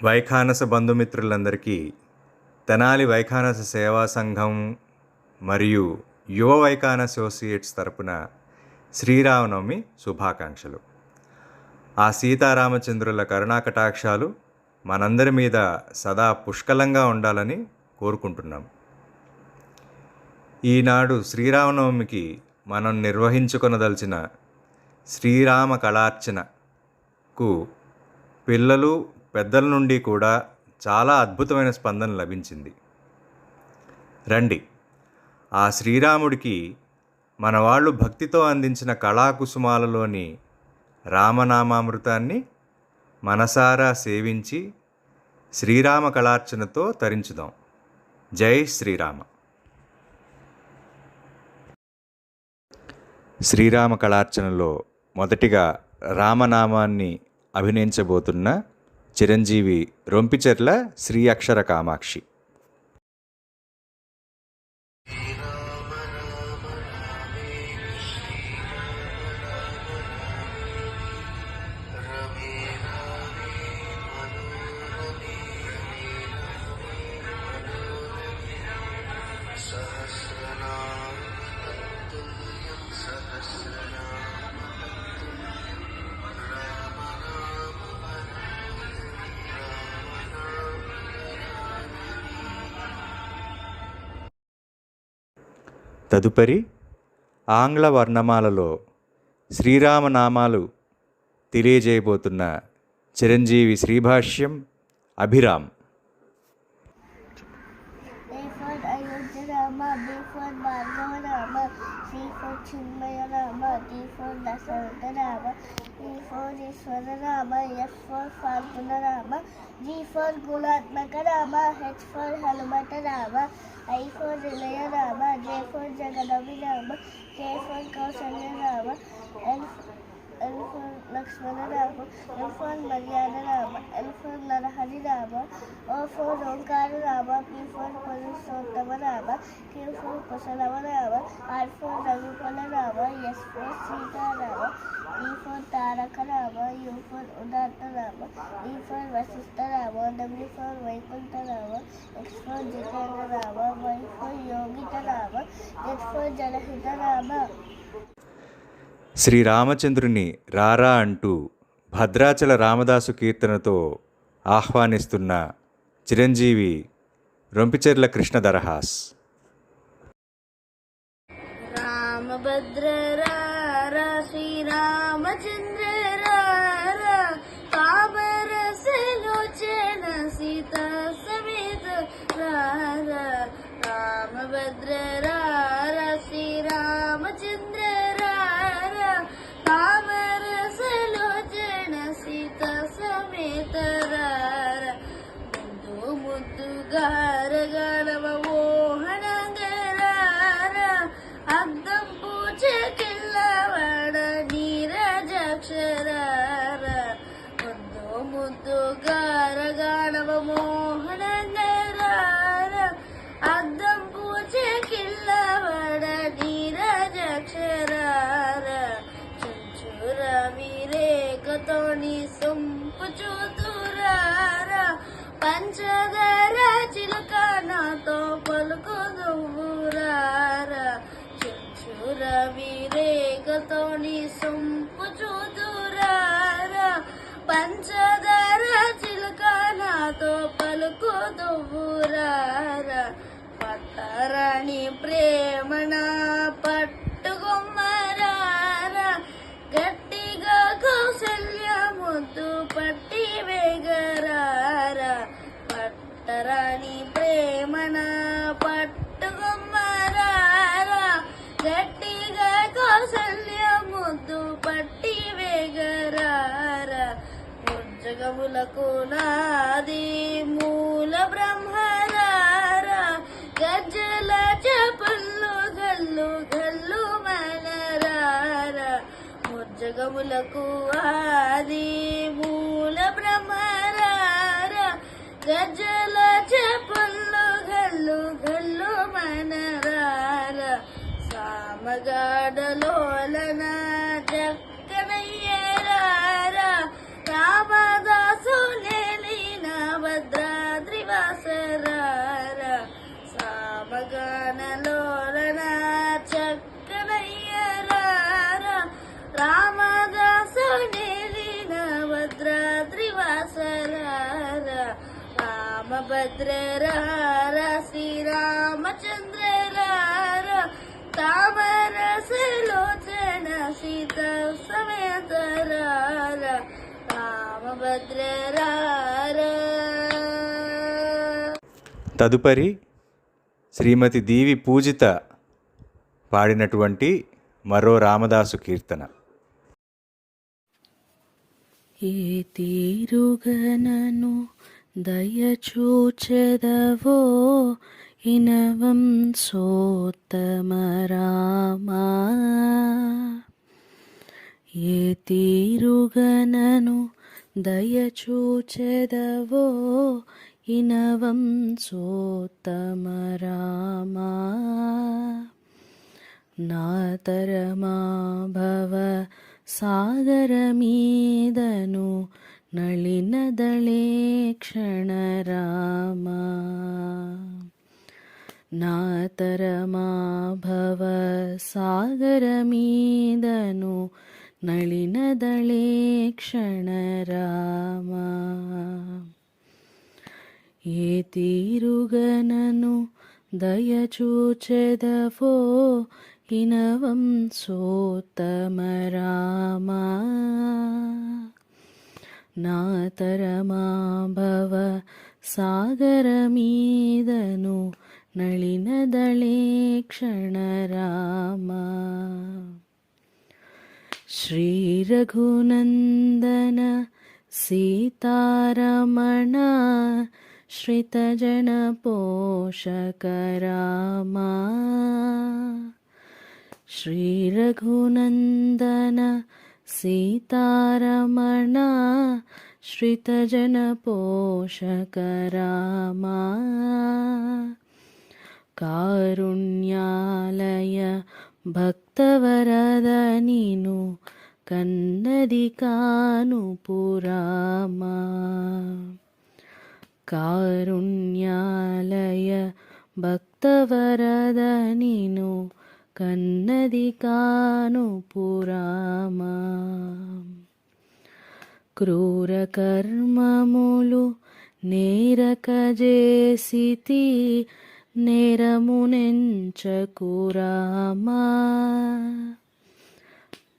వైఖానస బంధుమిత్రులందరికీ తెనాలి వైఖానస సేవా సంఘం మరియు యువ వైఖాన అసోసియేట్స్ తరపున శ్రీరామనవమి శుభాకాంక్షలు. ఆ సీతారామచంద్రుల కరుణాకటాక్షాలు మనందరి మీద సదా పుష్కలంగా ఉండాలని కోరుకుంటున్నాం. ఈనాడు శ్రీరామనవమికి మనం నిర్వహించుకొనదలిచిన శ్రీరామ కళార్చనకు పిల్లలు పెద్దల నుండి కూడా చాలా అద్భుతమైన స్పందన లభించింది. రండి, ఆ శ్రీరాముడికి మన వాళ్ళు భక్తితో అందించిన కళాకుసుమాలలోని రామనామామృతాన్ని మనసారా సేవించి శ్రీరామ కళార్చనతో తరించుదాం. జై శ్రీరామ. శ్రీరామ కళార్చనలో మొదటిగా రామనామాన్ని అభినయించబోతున్న చిరంజీవి రొంపిచెర్ల శ్రీ అక్షర కామాక్షి. తదుపరి ఆంగ్ల వర్ణమాలలో శ్రీరామనామాలు తెలియజేయబోతున్న Chiranjeevi Sri Bhashyam Abhiram. G for Gulatmaka Rama, H for Halumata Rama, I for Rilaya Rama, J for Jagadavi Rama, K for Kausalya Rama, L for Lakshmana Rama, M for Maryana Rama, L for Narahari Rama, O for Onkara Rama, P for Purusottama Rama, Q for Kusalava Rama, R for Ragupala Rama, S for Sita Rama, E for Taraka Rama, U for Udatta Rama, E for Vasistha Rama, W for Vaikuntha Rama, X for Jitendra Rama, Y for Yogita Rama, Z for Janahita Rama. శ్రీరామచంద్రుని రారా అంటూ భద్రాచల రామదాసు కీర్తనతో ఆహ్వానిస్తున్న చిరంజీవి రొంపిచెర్ల కృష్ణధరహాస్. రామభద్ర రారా శ్రీరామచంద్ర రారా కామరసలోచన సీతా సమేత రారా రామభద్ర రారా శ్రీరామచంద్ర రారా కామరసలోచన సీతా సమేత రారా ముద్దు ముద్దుగారగడవ మోహనంగరారా అద్దం పూజకిల్లవాడ నీరజాక్షరారా ముద్దు ముద్దుగారగడవ మోహనంగరారా అద్దం పూజకిల్లవాడ నీరజాక్షరారా చుంచుర విరేకతోని సొంపు చూతురారా పంచదార చిలుక నాతో పలుకుదురారా చుంచుర విరేకతోని సొంపు చూతురారా పంచదార చిలుక నాతో పలుకుదురారా పట్టరాని ప్రేమణ పట్టుకొమ్మరారా గట్టిగా కౌసల్య ముద్దు పట్టి వేగరారా పట్టరాని ప్రేమణ పట్టుకొమ్మరారా గట్టిగా కౌసల్య ముద్దు పట్టి వేగరారా ఉజ్జగములకు నాది మూల బ్రహ్మరారా గజ్జల చపల్లు గల్లు గల్లు మనరారా ఉజ్జగములకు ఆది మూల బ్రహ్మరారా గజ్జల చపల్లు గల్లు గల్లు మనరారా సామగాడలోలన జక్కనయ్యరారా రామదాసు నేలిన శ్రీరామచంద్ర తామరసలోచన సీత సమేత రామభద్ర. తదుపరి శ్రీమతి దీవి పూజిత పాడినటువంటి మరో రామదాసు కీర్తన. ఏ తీరుగనను దయచూచెదవో ఇనవం సోత్తమ రామా. ఏ తీరుగనను దయచూచెదవో ఇనవం సోత్తమ రామా. నాతరమా భవ సాగరమీదను నళినదళే క్షణ రామా. నాతరమా భవ సాగరమీదను నళినదళే క్షణ రామా. ఏ తీరుగనను దయచూచెదవో ఇనవం సోత్తమ రామా. నాతరమా భవ సాగరమీదను నళినదళే క్షణ రామా. శ్రీ రఘునందన సీతారమణ శ్రితజన పోషక రామా. శ్రీ రఘునందన సీతారమణ శ్రితజన పోషక రామా. కారుణ్యాలయ భక్తవరద నిను కన్నది కానుపురామా. కారుణ్యాలయ భక్తవరద నిను కన్నది కానుపురామా. క్రూర కర్మములు నేరకజేసితి నేరమునెంచకురామా.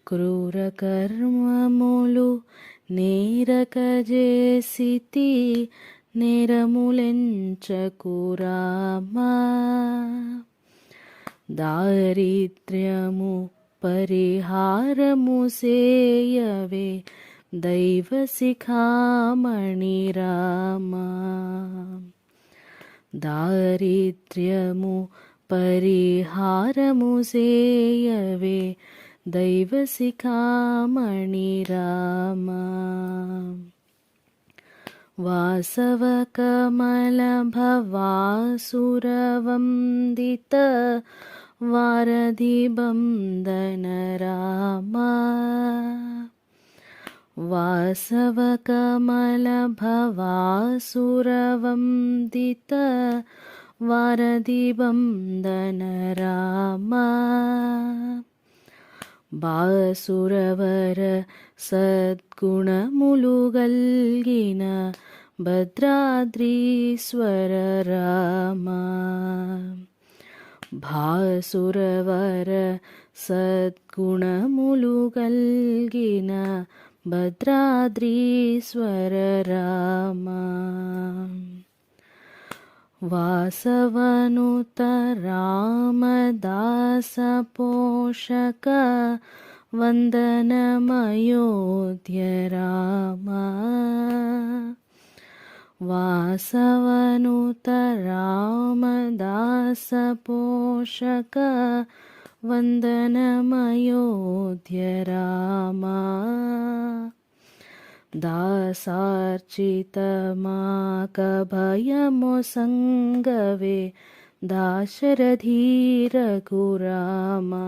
క్రూర కర్మములు నేరకజేసితి నేరములెంచకురామా. దారిద్ర్యము పరిహారము సేయవే దైవ శిఖామణి రామా. దారిద్ర్యము పరిహారము సేయవే దైవ శిఖామణి రామా. వాసవ కమల భవాసురవందిత వారధి బందన రామా. వాసవ కమల భవాసురవందిత వారధి బందన రామా. బాసురవర సద్గుణములు గల్గిన భద్రాద్రీశ్వర రామా. భాసురవర సద్గుణములు గల్గిన భద్రాద్రీశ్వర రామా. వాసవనుత రామదాస పోషక వందనమయోధ్య రామా. వాసవనుత రామదాస పోషక వందనమయోధ్య రామా. దాసార్చితమాకభయము సంగవే దాశరథీ రఘురామా.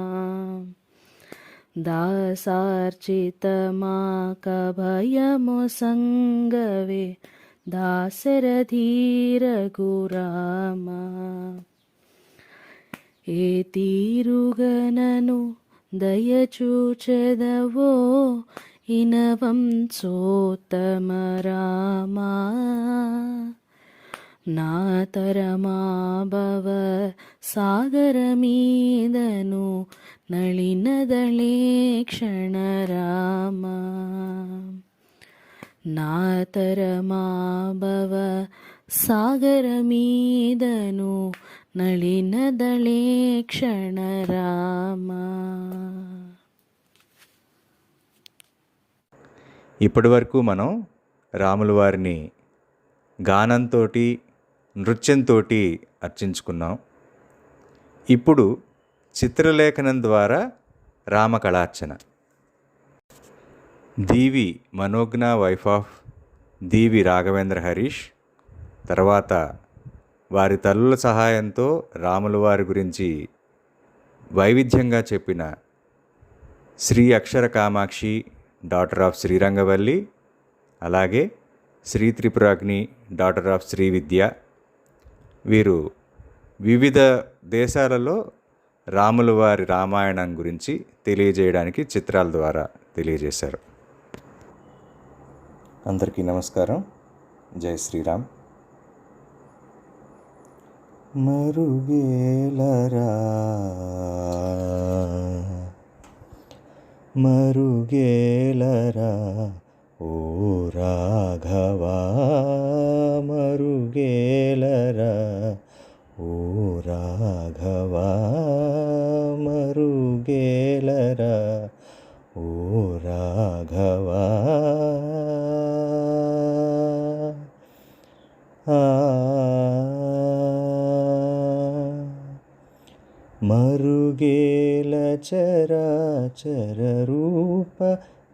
దాసార్చితమాకభయము సంగవే దాశరథీ రఘురామా. ఏ తీరుగనను దయచూచెదవో ఇనవం సోత్తమ రామా. నాతరమా భవ సాగరమీదను నళినదళే క్షణరామ నాతరమా భవ సాగరమీదను నళినదళే క్షణరామ. ఇప్పటి వరకు మనం రాముల వారిని గానంతో నృత్యంతో అర్చించుకున్నాం. ఇప్పుడు చిత్రలేఖనం ద్వారా రామకళార్చన. దీవి మనోజ్ఞ వైఫ్ ఆఫ్ దీవి రాఘవేంద్ర హరీష్, తర్వాత వారి తల్లుల సహాయంతో రాముల వారి గురించి వైవిధ్యంగా చెప్పిన శ్రీ అక్షర కామాక్షి డాటర్ ఆఫ్ శ్రీరంగవల్లి, అలాగే శ్రీ త్రిపురాగ్ని డాటర్ ఆఫ్ శ్రీ విద్య, వీరు వివిధ దేశాలలో రాముల వారి రామాయణం గురించి తెలియజేయడానికి చిత్రాల ద్వారా తెలియజేశారు. అందరికీ నమస్కారం. జై శ్రీరామ్. మరుగేలరా మరుగేలరా ఓ రాఘవా, మరుగేలరా ఓ రాఘవా, మరుగేలరా ఓ రాఘవా. మరుగేల చరాచర రూప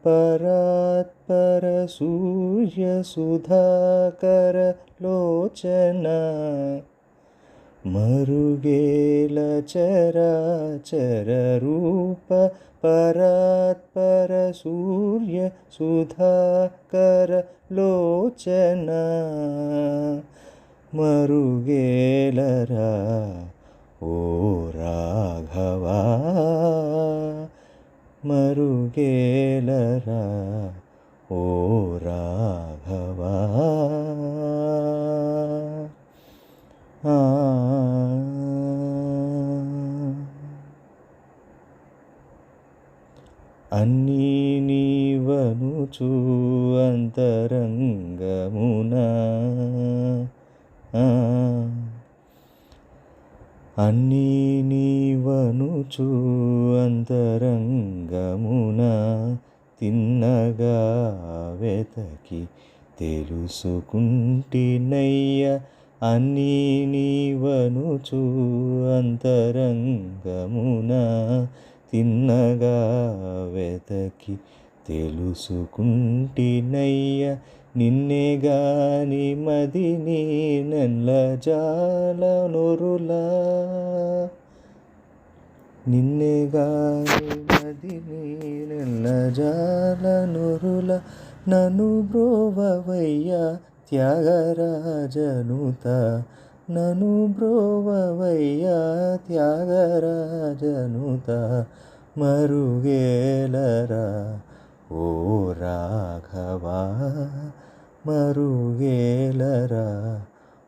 పరాత్పర సూర్య సుధాకర లోచన, మరుగేల చరాచర రూప పరాత్పర సూర్య సుధాకర లోచన, మరుగేలరా ఓ రాఘవా, మరుగేలరా ఓ రాఘవా. అన్నీ నీవనుచు అంతరంగమున, అన్నీ నీవనుచు అంతరంగమున, తిన్నగా వెతకి తెలుసుకుంటినయ్య, అన్నీ నీవనుచు అంతరంగమున, తిన్నగా వెతకి తెలుసుకుంటినయ్య, నిన్నే గాని మదిని నెల్ల జాల నొరులా, నిన్నే గాని మదిని నెల్ల జాల నొరుల, నన్ను బ్రోవవయ్యా త్యాగరాజనుత, నన్ను బ్రోవవయ్యా త్యాగరాజనుత, మరుగేలరా ఓ రాఘవా, మరుగేలరా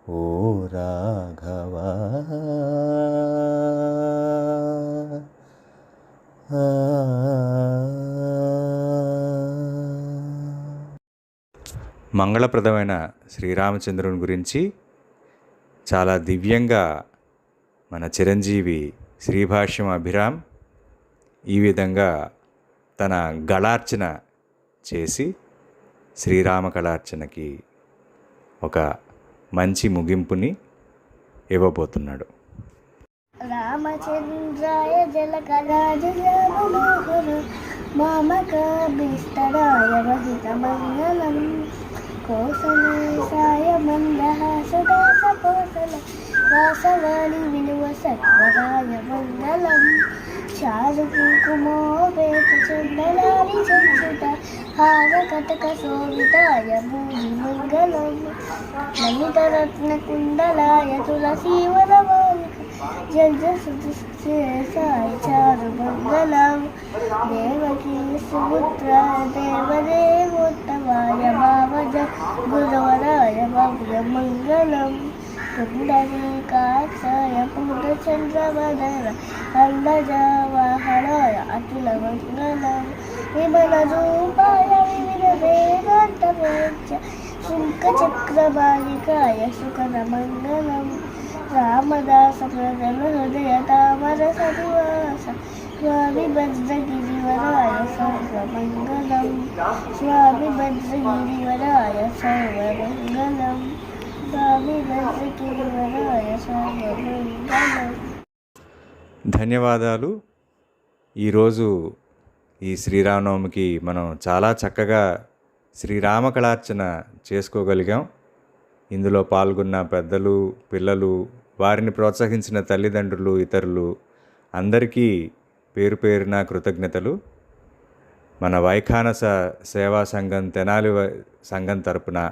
ఓ రాఘవా. మంగళప్రదమైన శ్రీరామచంద్రుని గురించి చాలా దివ్యంగా మన చిరంజీవి శ్రీభాష్యం అభిరామ్ ఈ విధంగా తన గళార్చన చేసి శ్రీరామ కళార్చనకి ఒక మంచి ముగింపుని ఇవ్వబోతున్నాడు. రామచంద్రాయ జలకరాజ మనోహర మామకాభిష్టరాయ వహిత మంగళం, కోసలేశాయ మందహాసదాస కోసల వాసవాణి వినువ సర్వదాయ మంగళం, చారు కుంకుమోపేత చందనాని చంచుత హార కటక శోభితాయ భూమి మంగళం, లలితరత్న కుండలాయ తులసీవర మాలిక జగ సుశేషాయ చారు మంగళం, దేవకీ సుపుత్ర దేవదేవోత్తమాయ భావజ గురవరాయ భవ్య మంగళం, పుండరీకాక్షయ పూర్ణచంద్రవదన అండజవాహనాయ అఖిలమంగళం విమలరూపాయ వివిధ వేదాంతవేత్య శుల్కచక్రబాలికాయ సుకరమంగళం రామదాస ప్రజల హృదయ తామర సనివాస స్వామి భద్రగిరివరాయ సర్వమంగళం స్వామి భద్రగిరివరాయ సర్వమంగళం స్వామి భద్రగిరివరాయ సర్వమంగళం. ధన్యవాదాలు. ఈరోజు ఈ శ్రీరామనవమికి మనం చాలా చక్కగా శ్రీరామ కళార్చన చేసుకోగలిగాం. ఇందులో పాల్గొన్న పెద్దలు, పిల్లలు, వారిని ప్రోత్సహించిన తల్లిదండ్రులు, ఇతరులు అందరికీ పేరు పేరున కృతజ్ఞతలు. మన వైఖానస సేవా సంఘం తెనాలి సంఘం తరపున,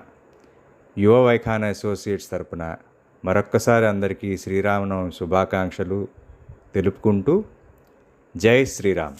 యువ వైఖాన అసోసియేట్స్ తరపున మరొక్కసారి అందరికీ శ్రీరామనవమి శుభాకాంక్షలు తెలుపుకుంటూ జై శ్రీరామ్.